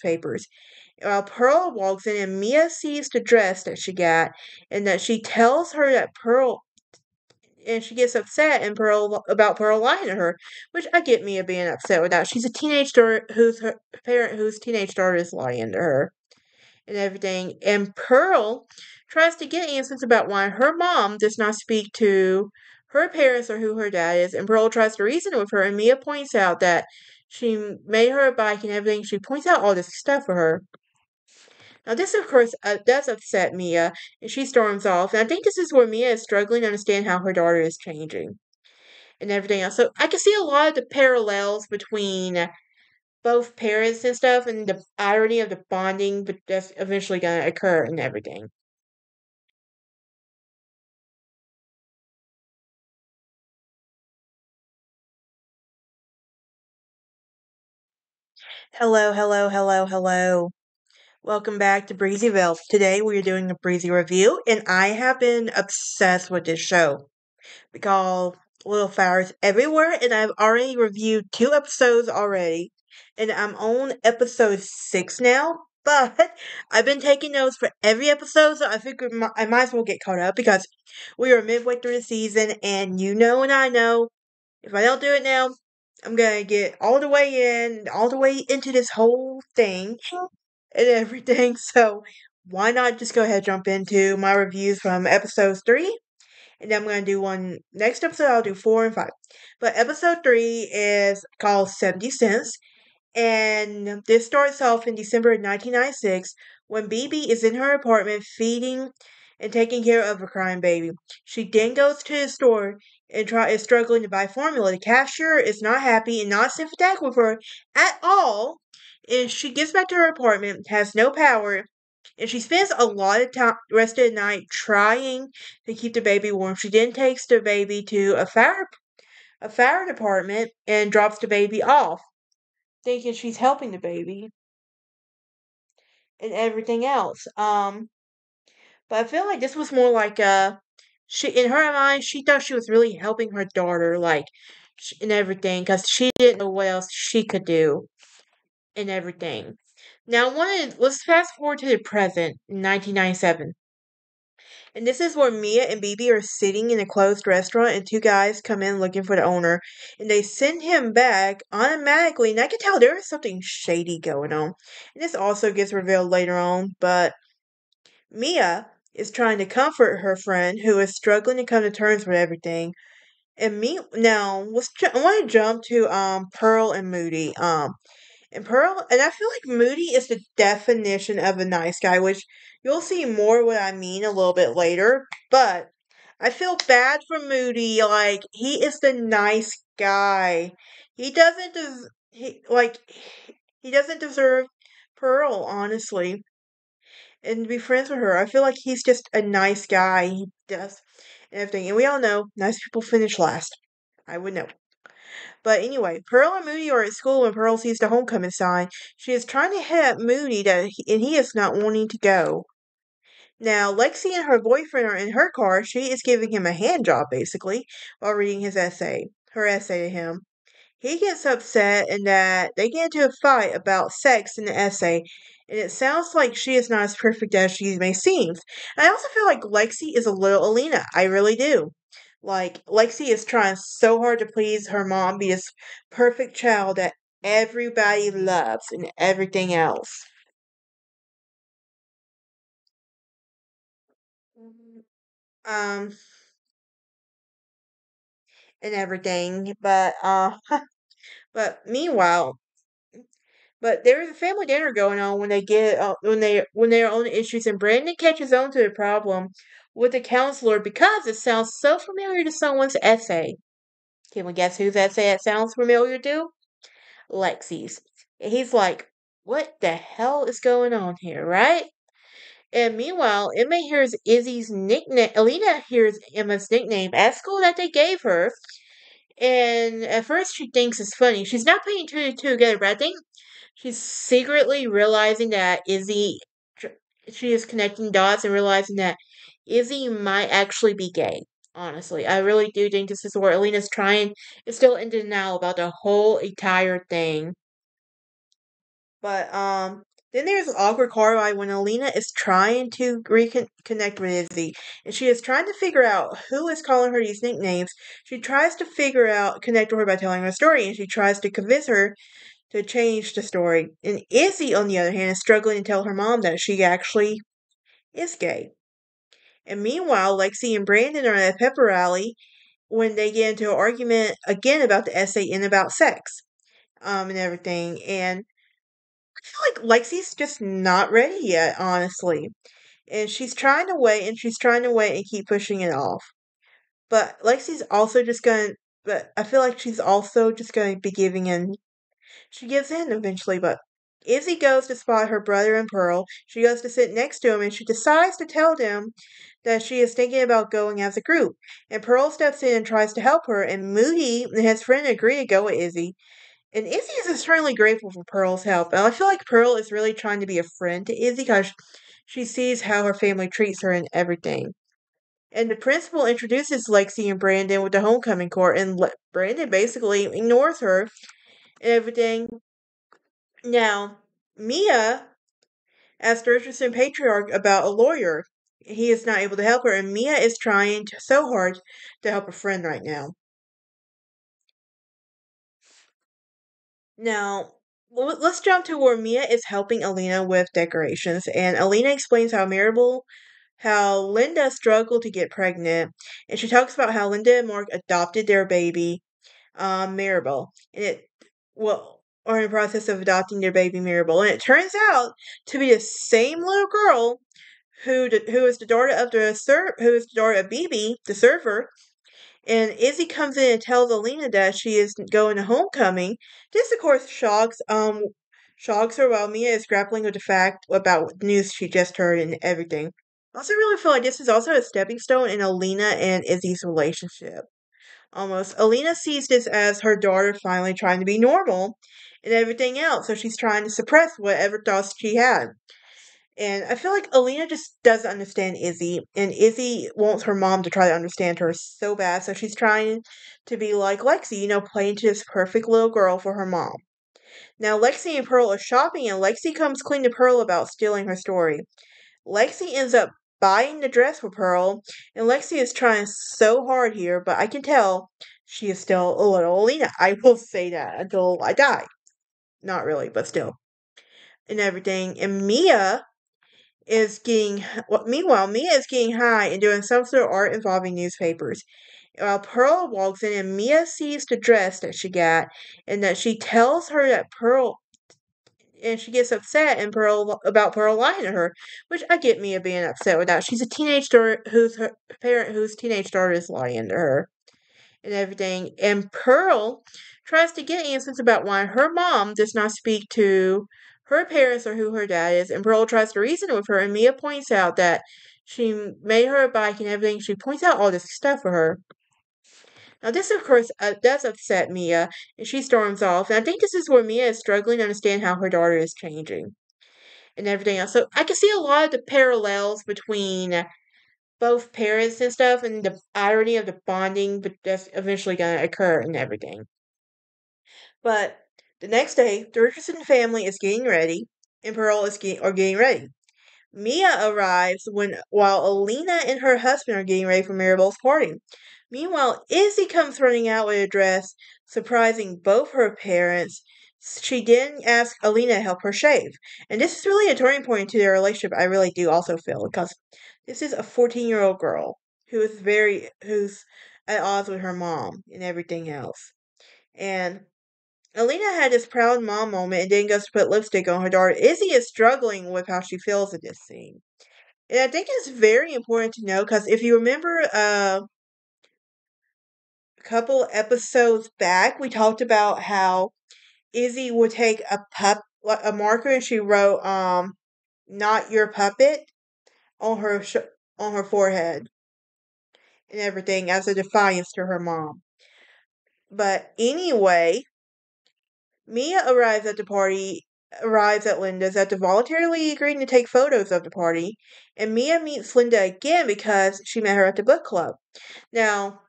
newspapers. Pearl walks in and Mia sees the dress that she got and that she tells her that Pearl and she gets upset and Pearl lying to her, which I get Mia being upset with that. She's a teenage daughter whose her parent whose teenage daughter is lying to her and everything. And Pearl tries to get answers about why her mom does not speak to her parents or who her dad is. And Pearl tries to reason with her. And Mia points out that she made her a bike and everything. She points out all this stuff for her. Now, this, of course, does upset Mia, and she storms off. And I think this is where Mia is struggling to understand how her daughter is changing and everything else. So I can see a lot of the parallels between both parents and stuff and the irony of the bonding but that's eventually gonna occur and everything. Hello, hello, hello, hello. Welcome back to Breezyville. Today we are doing a Breezy review, and I have been obsessed with this show. We call Little Flowers Everywhere, and I've already reviewed 2 episodes already, and I'm on episode 6 now. But I've been taking notes for every episode, so I figured I might as well get caught up because we are midway through the season, and you know, and I know if I don't do it now, I'm gonna get all the way in, all the way into this whole thing and everything. So why not just go ahead and jump into my reviews from episode 3? And then I'm going to do one next episode. I'll do 4 and 5. But episode 3 is called 70 Cents. And this starts off in December of 1996 when BB is in her apartment feeding and taking care of a crying baby. She then goes to the store and is struggling to buy formula. The cashier is not happy and not sympathetic with her at all. And she gets back to her apartment, has no power, and she spends a lot of time, rest of the night, trying to keep the baby warm. She then takes the baby to a fire department and drops the baby off, thinking she's helping the baby and everything else. But I feel like this was more like she in her mind she thought she was really helping her daughter, like and everything, because she didn't know what else she could do and everything. Now, let's fast forward to the present, 1997. And this is where Mia and BB are sitting in a closed restaurant, and 2 guys come in looking for the owner, and they send him back automatically. And I can tell there is something shady going on. And this also gets revealed later on, but Mia is trying to comfort her friend who is struggling to come to terms with everything. And me now, I want to jump to Pearl and Moody. And I feel like Moody is the definition of a nice guy, which you'll see more what I mean a little bit later. But I feel bad for Moody. Like, he is the nice guy. He doesn't des- he doesn't deserve Pearl, honestly, and to be friends with her. I feel like he's just a nice guy. He does and everything. And we all know nice people finish last. I would know. But anyway, Pearl and Moody are at school when Pearl sees the homecoming sign. She is trying to hit at Moody, and he is not wanting to go. Now, Lexi and her boyfriend are in her car. She is giving him a hand job, basically, while reading her essay to him. He gets upset and that they get into a fight about sex in the essay, and it sounds like she is not as perfect as she may seem. And I also feel like Lexi is a little Alina. I really do. Like, Lexi is trying so hard to please her mom, be this perfect child that everybody loves and everything else. Um, and everything. But meanwhile, there is a family dinner going on when they get when they are on the issues, and Brandon catches on to the problem with the counselor because it sounds so familiar to someone's essay. Can we guess whose essay it sounds familiar to? Lexi's. And he's like, "What the hell is going on here, right?" And meanwhile, Emma hears Izzy's nickname. Alina hears Emma's nickname at school that they gave her, and at first she thinks it's funny. She's not putting two and two together, but I think she's secretly realizing that she is connecting dots and realizing that Izzy might actually be gay. Honestly, I really do think this is where Alina's is still in denial about the whole entire thing. But Then there's an awkward car ride when Alina is trying to reconnect with Izzy, and she is trying to figure out who is calling her these nicknames. She tries to connect with her by telling her a story, and she tries to convince her to change the story. And Izzy, on the other hand, is struggling to tell her mom that she actually is gay. And meanwhile, Lexi and Brandon are at a pepper rally when they get into an argument again about the essay and about sex, and everything. And I feel like Lexi's just not ready yet, honestly. And she's trying to wait and she's trying to wait and keep pushing it off. But Lexi's also just going, but I feel like she's also just going to be giving in. She gives in eventually, but Izzy goes to spot her brother and Pearl. She goes to sit next to him and she decides to tell them that she is thinking about going as a group. And Pearl steps in and tries to help her, and Moody and his friend agree to go with Izzy. And Izzy is extremely grateful for Pearl's help. And I feel like Pearl is really trying to be a friend to Izzy because she sees how her family treats her and everything. And the principal introduces Lexi and Brandon with the homecoming court, and Brandon basically ignores her and everything. Now, Mia asks the Richardson patriarch about a lawyer. He is not able to help her, and Mia is trying so hard to help a friend right now. Now, let's jump to where Mia is helping Alina with decorations, and Alina explains how Linda struggled to get pregnant, and she talks about how Linda and Mark adopted their baby, Maribel, and are in the process of adopting their baby Maribel, and it turns out to be the same little girl who is the daughter of who is the daughter of Bibi, the server, and Izzy comes in and tells Alina that she is going to homecoming. This, of course, shocks her while Mia is grappling with the fact about the news she just heard and everything. I also really feel like this is also a stepping stone in Alina and Izzy's relationship. Almost. Alina sees this as her daughter finally trying to be normal and everything else, so she's trying to suppress whatever thoughts she had. And I feel like Alina just doesn't understand Izzy, and Izzy wants her mom to try to understand her so bad, so she's trying to be like Lexi, playing to this perfect little girl for her mom. Now, Lexi and Pearl are shopping, and Lexi comes clean to Pearl about stealing her story. Lexi ends up buying the dress for Pearl, and Lexi is trying so hard here, but I can tell she is still a little Alina. I will say that until I die. Not really, but still. And everything. And meanwhile, Mia is getting high and doing some sort of art involving newspapers. While Pearl walks in and Mia sees the dress that she got and that she tells her that Pearl and she gets upset and Pearl lying to her, which I get Mia being upset with that. She's a teenage daughter whose teenage daughter is lying to her and everything. And Pearl tries to get answers about why her mom does not speak to her parents or who her dad is. And Pearl tries to reason with her. And Mia points out that she made her a bike and everything. She points out all this stuff for her. Now, this, of course, does upset Mia, and she storms off. And I think this is where Mia is struggling to understand how her daughter is changing and everything else. So I can see a lot of the parallels between both parents and stuff and the irony of the bonding but that's eventually going to occur and everything. But the next day, the Richardson family is getting ready and Pearl are getting ready. Mia arrives while Alina and her husband are getting ready for Maribel's party. Meanwhile, Izzy comes running out with a dress, surprising both her parents. She didn't ask Alina to help her shave. And this is really a turning point to their relationship, I really do also feel, because this is a 14-year-old girl who's at odds with her mom and everything else. And Alina had this proud mom moment and then goes to put lipstick on her daughter. Izzy is struggling with how she feels at this scene. And I think it's very important to know because if you remember a couple episodes back, we talked about how Izzy would take a marker and she wrote "not your puppet" on on her forehead and everything as a defiance to her mom. But anyway, Mia arrives at Linda's after voluntarily agreeing to take photos of the party, and Mia meets Linda again because she met her at the book club. Now,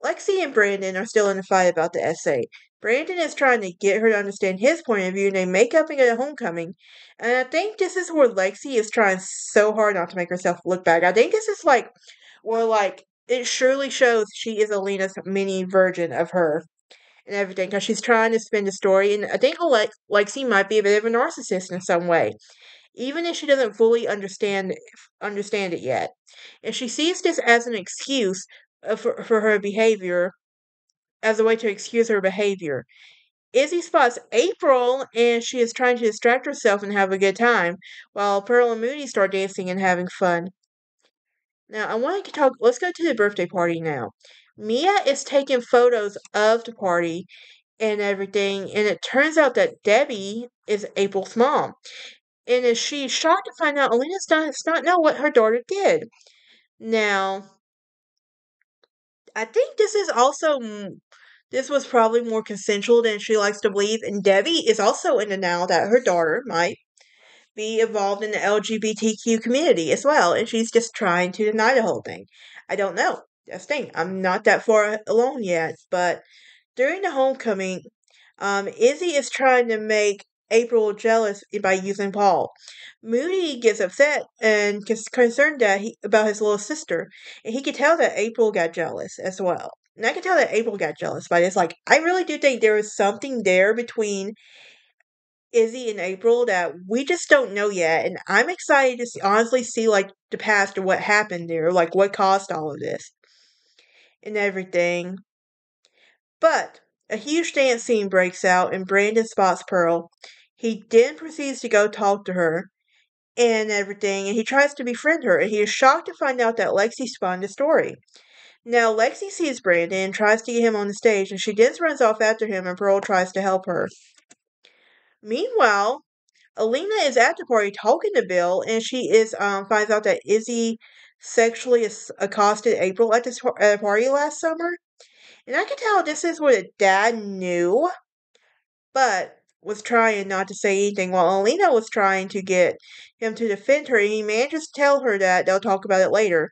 Lexi and Brandon are still in a fight about the essay. Brandon is trying to get her to understand his point of view, and they make up and go to homecoming. And I think this is where Lexi is trying so hard not to make herself look bad. I think this is where it surely shows she is Alina's mini version of her and everything, because she's trying to spin the story. And I think Lexi might be a bit of a narcissist in some way, even if she doesn't fully understand it yet. And she sees this as an excuse for her behavior, as a way to excuse her behavior. Izzy spots April and she is trying to distract herself and have a good time, while Pearl and Moody start dancing and having fun. Now, I want to talk, let's go to the birthday party now. Mia is taking photos of the party and everything, and it turns out that Debbie is April's mom. And is she shocked to find out Alina does not know what her daughter did. Now, I think this was probably more consensual than she likes to believe, and Debbie is also in the now that her daughter might be involved in the LGBTQ community as well, and she's just trying to deny the whole thing. I don't know. That's the thing. I'm not that far along yet, but during the homecoming, Izzy is trying to make April jealous by using Paul. Moody gets upset and gets concerned about his little sister, and he could tell that April got jealous as well. And I can tell that April got jealous, but it's like, I really do think there is something there between Izzy and April that we just don't know yet. And I'm excited to honestly see, the past of what happened there, like, what caused all of this and everything. But a huge dance scene breaks out, and Brandon spots Pearl. He then proceeds to go talk to her and everything, and he tries to befriend her, and he is shocked to find out that Lexi spun the story. Now, Lexi sees Brandon and tries to get him on the stage, and she then runs off after him, and Pearl tries to help her. Meanwhile, Alina is at the party talking to Bill, and she finds out that Izzy sexually accosted April at a party last summer. And I can tell this is what the dad knew, but was trying not to say anything, while Alina was trying to get him to defend her, and he manages to tell her that they'll talk about it later.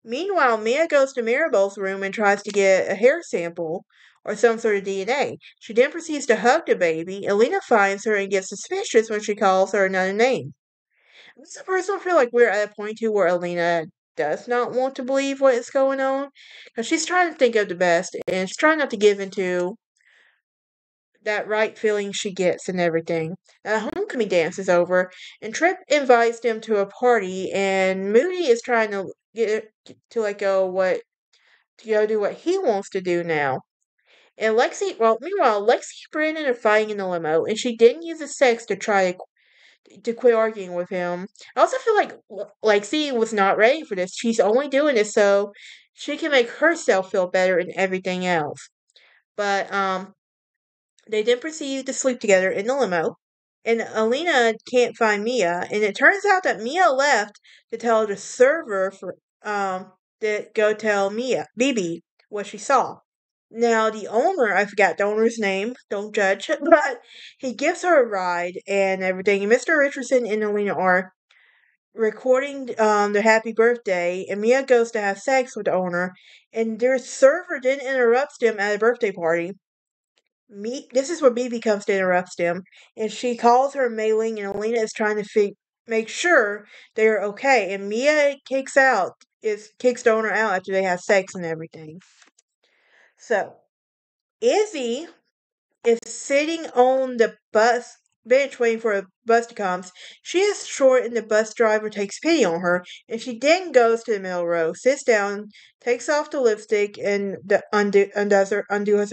Meanwhile, Mia goes to Mirabel's room and tries to get a hair sample or some sort of DNA. She then proceeds to hug the baby. Alina finds her and gets suspicious when she calls her another name. This is a personal feel like we're at a point too where Alina does not want to believe what is going on, because she's trying to think of the best and she's trying not to give into that right feeling she gets and everything. Now, the homecoming dance is over, and Trip invites them to a party, and Moody is trying to get to let go to go do what he wants to do now. And meanwhile, Lexi and Brandon are fighting in the limo, and she didn't use the sex to try to quit arguing with him. I also feel like Lexi was not ready for this. She's only doing this so she can make herself feel better and everything else. But they then proceed to sleep together in the limo. And Alina can't find Mia, and it turns out that Mia left to tell the server to go tell Bibi, what she saw. Now, the owner, I forgot the owner's name, don't judge, but he gives her a ride and everything. And Mr. Richardson and Alina are recording their happy birthday, and Mia goes to have sex with the owner, and their server then interrupts them at a birthday party. This is where Bibi comes to interrupt them, and she calls her Mei Ling, and Alina is trying to make sure they're okay, and Mia kicks the owner out after they have sex and everything. So, Izzy is sitting on the bus bench waiting for a bus to come. She is short, and the bus driver takes pity on her, and she then goes to the middle row, sits down, takes off the lipstick, and undoes her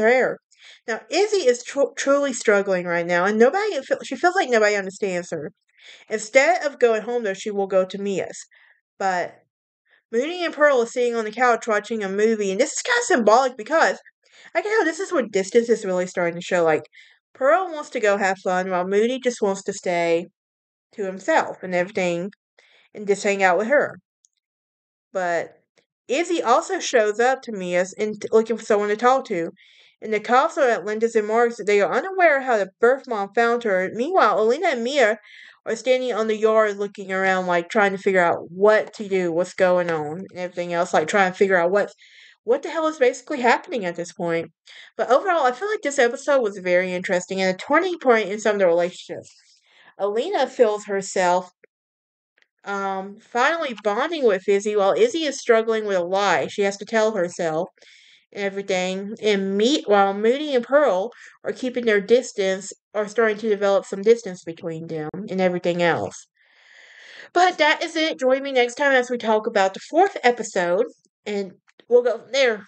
hair. Now, Izzy is truly struggling right now, and she feels like nobody understands her. Instead of going home, though, she will go to Mia's. But Moody and Pearl are sitting on the couch watching a movie, and this is kind of symbolic because I can tell this is where distance is really starting to show. Like, Pearl wants to go have fun, while Moody just wants to stay to himself and everything and just hang out with her. But Izzy also shows up to Mia's and looking for someone to talk to. And the cops are at Linda's and Mark's. They are unaware how the birth mom found her. Meanwhile, Alina and Mia are standing on the yard looking around, like trying to figure out what to do, what's going on, and everything else, like trying to figure out what the hell is basically happening at this point. But overall, I feel like this episode was very interesting and a turning point in some of the relationships. Alina feels herself finally bonding with Izzy while Izzy is struggling with a lie she has to tell herself and everything. And while Moody and Pearl are keeping their distance, are starting to develop some distance between them and everything else. But that is it. Join me next time as we talk about the fourth episode, and we'll go from there.